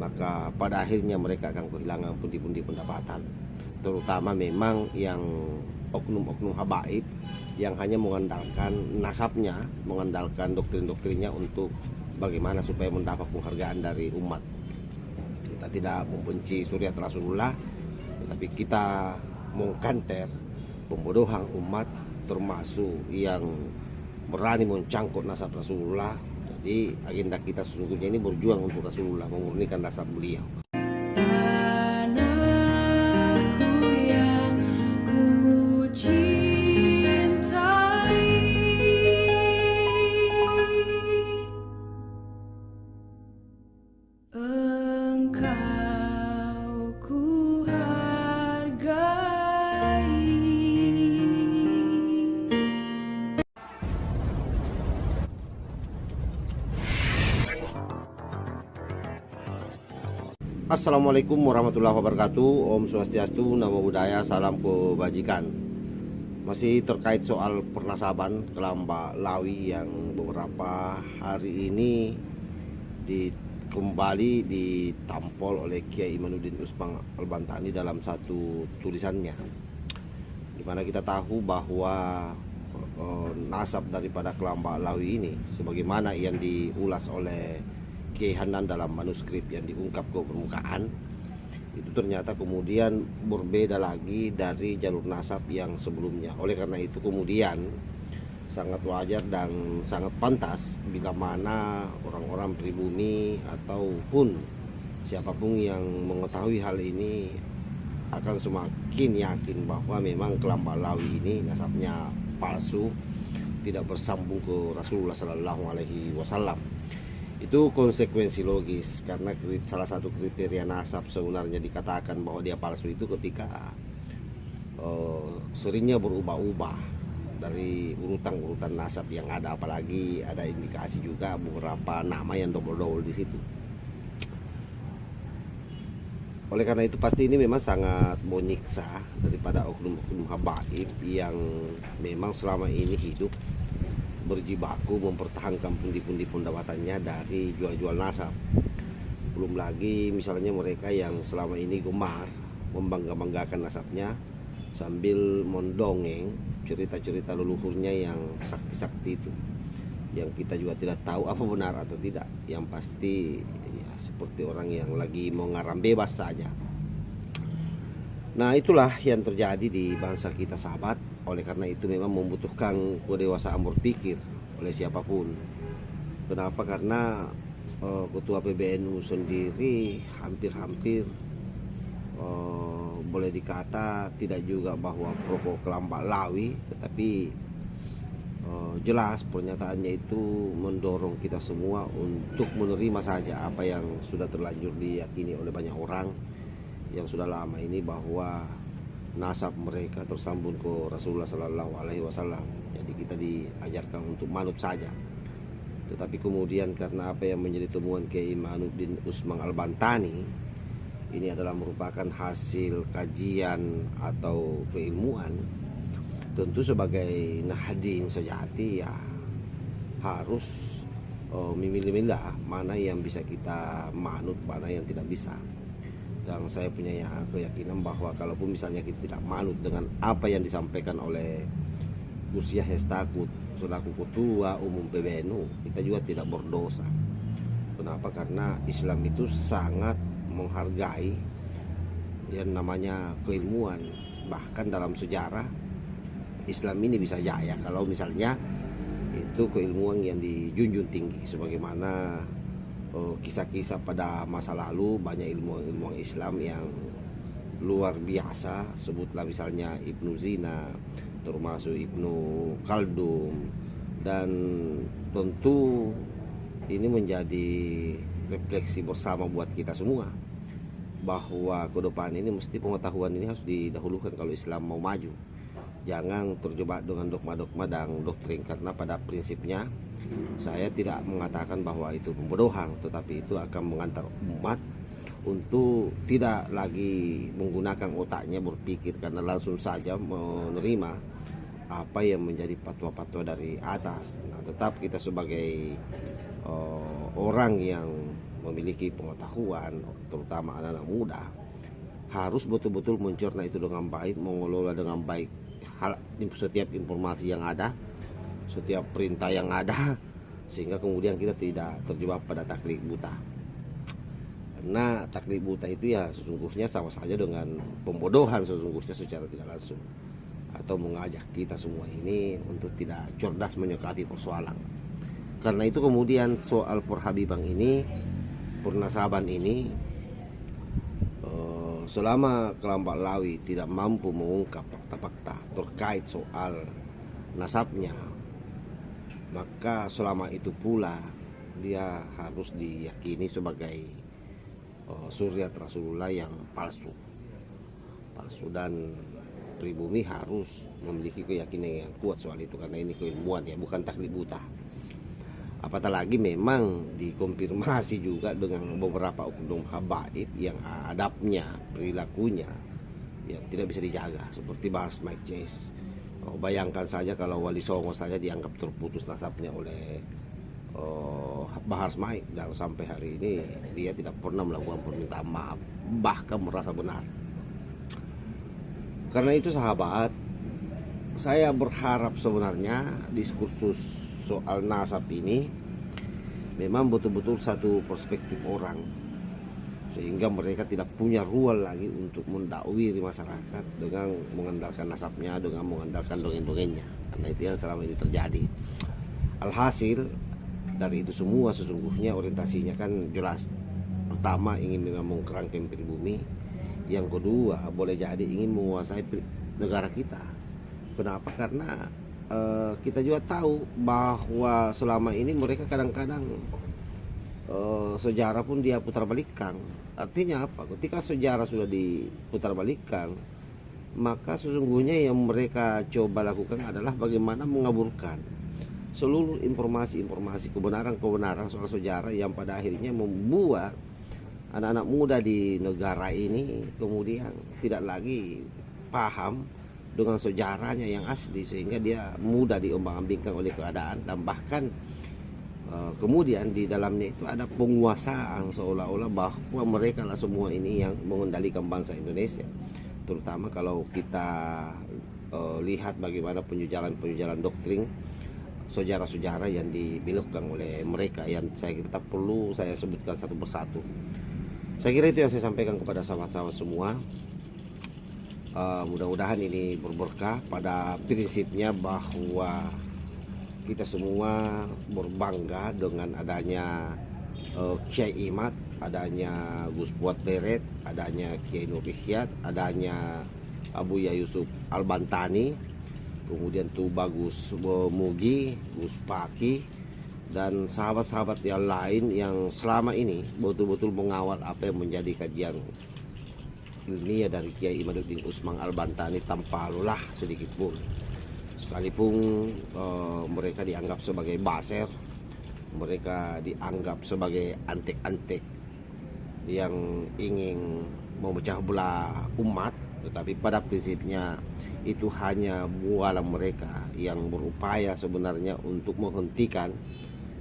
maka pada akhirnya mereka akan kehilangan pundi-pundi pendapatan, terutama memang yang oknum-oknum habaib yang hanya mengandalkan nasabnya, mengandalkan doktrin-doktrinnya untuk bagaimana supaya mendapat penghargaan dari umat. Kita tidak membenci suriat Rasulullah, tetapi kita mengkanter pembodohan umat, termasuk yang berani mencangkut nasab Rasulullah. Jadi agenda kita sesungguhnya ini berjuang untuk Rasulullah, memurnikan nasab beliau. Tanahku yang ku cintai, Engkau ku hargai. Assalamualaikum warahmatullahi wabarakatuh. Om Swastiastu, Namo Buddhaya, salam kebajikan. Masih terkait soal pernasaban Kelamba Lawi yang beberapa hari ini kembali ditampol oleh Kiai Imanuddin Usmang Al-Bantani dalam satu tulisannya, dimana kita tahu bahwa nasab daripada Kelamba Lawi ini sebagaimana yang diulas oleh Kiai Hanan dalam manuskrip yang diungkap ke permukaan, itu ternyata kemudian berbeda lagi dari jalur nasab yang sebelumnya. Oleh karena itu kemudian sangat wajar dan sangat pantas bila mana orang-orang pribumi ataupun siapapun yang mengetahui hal ini akan semakin yakin bahwa memang Kelamba Lawi ini nasabnya palsu, tidak bersambung ke Rasulullah Sallallahu Alaihi Wasallam. Itu konsekuensi logis, karena salah satu kriteria nasab sebenarnya dikatakan bahwa dia palsu itu ketika seringnya berubah-ubah dari urutan-urutan nasab yang ada, apalagi ada indikasi juga beberapa nama yang double-double di situ. Oleh karena itu pasti ini memang sangat menyiksa daripada oknum-oknum habaib yang memang selama ini hidup berjibaku mempertahankan pundi-pundi pendapatannya dari jual-jual nasab. Belum lagi misalnya mereka yang selama ini gemar membangga-banggakan nasabnya sambil mendongeng cerita-cerita leluhurnya yang sakti-sakti itu, yang kita juga tidak tahu apa benar atau tidak. Yang pasti ya, seperti orang yang lagi mau ngaram bebas saja. Nah, itulah yang terjadi di bangsa kita, sahabat. Oleh karena itu memang membutuhkan kedewasaan berpikir oleh siapapun. Kenapa? Karena Ketua PBNU sendiri hampir-hampir boleh dikata tidak juga bahwa pro Kelamba Lawi, tetapi jelas pernyataannya itu mendorong kita semua untuk menerima saja apa yang sudah terlanjur diyakini oleh banyak orang yang sudah lama ini, bahwa nasab mereka tersambung ke Rasulullah Sallallahu Alaihi Wasallam. Jadi kita diajarkan untuk manut saja. Tetapi kemudian karena apa yang menjadi temuan Kiai Imanuddin Usmang Al-Bantani ini adalah merupakan hasil kajian atau keilmuan, tentu sebagai nahdien sejati ya harus memilih-milah mana yang bisa kita manut, mana yang tidak bisa. Dan saya punya keyakinan bahwa kalaupun misalnya kita tidak manut dengan apa yang disampaikan oleh Gus Yahya Stakuf selaku Ketua Umum PBNU, kita juga tidak berdosa. Kenapa? Karena Islam itu sangat menghargai yang namanya keilmuan. Bahkan dalam sejarah Islam ini bisa jaya kalau misalnya itu keilmuan yang dijunjung tinggi, sebagaimana kisah-kisah pada masa lalu banyak ilmuwan Islam yang luar biasa. Sebutlah misalnya Ibnu Zina, termasuk Ibnu Khaldun, dan tentu ini menjadi refleksi bersama buat kita semua bahwa ke depan ini mesti pengetahuan ini harus didahulukan kalau Islam mau maju. Jangan terjebak dengan dogma-dogma dan doktrin, karena pada prinsipnya saya tidak mengatakan bahwa itu pembodohan, tetapi itu akan mengantar umat untuk tidak lagi menggunakan otaknya berpikir, karena langsung saja menerima apa yang menjadi fatwa-fatwa dari atas. Nah, tetap kita sebagai orang yang memiliki pengetahuan, terutama anak-anak muda, harus betul-betul mencerna itu dengan baik, mengelola dengan baik setiap informasi yang ada, setiap perintah yang ada, sehingga kemudian kita tidak terjebak pada taklid buta. Karena taklid buta itu ya sesungguhnya sama saja dengan pembodohan sesungguhnya secara tidak langsung, atau mengajak kita semua ini untuk tidak cerdas menyikapi persoalan. Karena itu kemudian soal perhabiban ini, pernasaban ini, selama Kelambak Lawi tidak mampu mengungkap fakta-fakta terkait soal nasabnya, maka selama itu pula dia harus diyakini sebagai suriat Rasulullah yang palsu. Dan pribumi harus memiliki keyakinan yang kuat soal itu, karena ini keilmuan ya, bukan taklid buta. Apatah lagi memang dikonfirmasi juga dengan beberapa oknum habaib yang adabnya, perilakunya yang tidak bisa dijaga, seperti Bahar Mike Chase. Bayangkan saja kalau Wali Songo saja dianggap terputus nasabnya oleh Bahar Mike, dan sampai hari ini dia tidak pernah melakukan permintaan maaf, bahkan merasa benar. Karena itu sahabat, saya berharap sebenarnya diskursus soal nasab ini memang betul-betul satu perspektif orang, sehingga mereka tidak punya ruang lagi untuk mendakwiri masyarakat dengan mengandalkan nasabnya, dengan mengandalkan dongeng-dongengnya. Karena itu yang selama ini terjadi. Alhasil dari itu semua sesungguhnya orientasinya kan jelas. Pertama, ingin memang mengkerangkeng pribumi. Yang kedua, boleh jadi ingin menguasai negara kita. Kenapa? Karena kita juga tahu bahwa selama ini mereka kadang-kadang sejarah pun dia putar balikkan. Artinya apa? Ketika sejarah sudah diputar balikkan, maka sesungguhnya yang mereka coba lakukan adalah bagaimana mengaburkan seluruh informasi-informasi kebenaran-kebenaran soal sejarah yang pada akhirnya membuat anak-anak muda di negara ini kemudian tidak lagi paham dengan sejarahnya yang asli, sehingga dia mudah diombang-ambingkan oleh keadaan, dan bahkan kemudian di dalamnya itu ada penguasaan, seolah-olah bahwa mereka lah semua ini yang mengendalikan bangsa Indonesia. Terutama kalau kita lihat bagaimana penjujalan doktrin sejarah-sejarah yang dibelokkan oleh mereka, yang saya kira perlu saya sebutkan satu persatu. Saya kira itu yang saya sampaikan kepada sahabat-sahabat semua. Mudah-mudahan ini berberkah pada prinsipnya, bahwa kita semua berbangga dengan adanya Kiai Imad, adanya Gus Buat Beret, adanya Kiai Nur Ihyad, adanya Abu Ya Yusuf Al-Bantani, kemudian Tuba Gus Mugi, Gus Paki, dan sahabat-sahabat yang lain yang selama ini betul-betul mengawal apa yang menjadi kajian ilmiah dari Kiai Imaduddin Usman Al-Bantani tanpa lelah sedikit pun. Sekalipun mereka dianggap sebagai baser, mereka dianggap sebagai antek-antek yang ingin memecah belah umat, tetapi pada prinsipnya itu hanya bualan mereka yang berupaya sebenarnya untuk menghentikan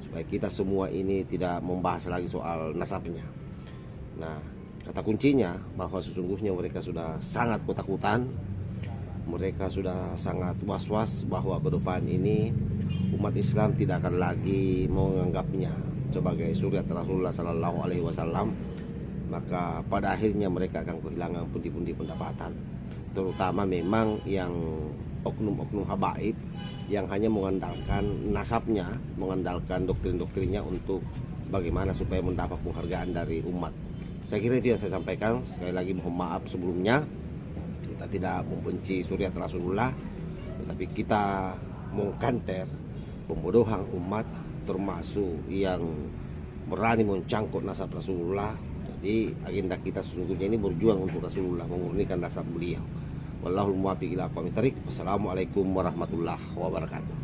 supaya kita semua ini tidak membahas lagi soal nasabnya. Nah, kata kuncinya bahwa sesungguhnya mereka sudah sangat ketakutan, mereka sudah sangat was-was bahwa ke depan ini umat Islam tidak akan lagi menganggapnya sebagai suriat Rasulullah Sallallahu Alaihi Wasallam. Maka pada akhirnya mereka akan kehilangan pundi-pundi pendapatan, terutama memang yang oknum-oknum habaib yang hanya mengandalkan nasabnya, mengandalkan doktrin-doktrinnya untuk bagaimana supaya mendapat penghargaan dari umat. Saya kira itu yang saya sampaikan. Sekali lagi mohon maaf sebelumnya. Kita tidak membenci suriat Rasulullah, tetapi kita mengkanter pembodohan umat, termasuk yang berani mencangkut nasab Rasulullah. Jadi agenda kita sesungguhnya ini berjuang untuk Rasulullah, memurnikan nasab beliau. Wallahul muwaffiq ila aqwamit thariq. Wassalamualaikum warahmatullahi wabarakatuh.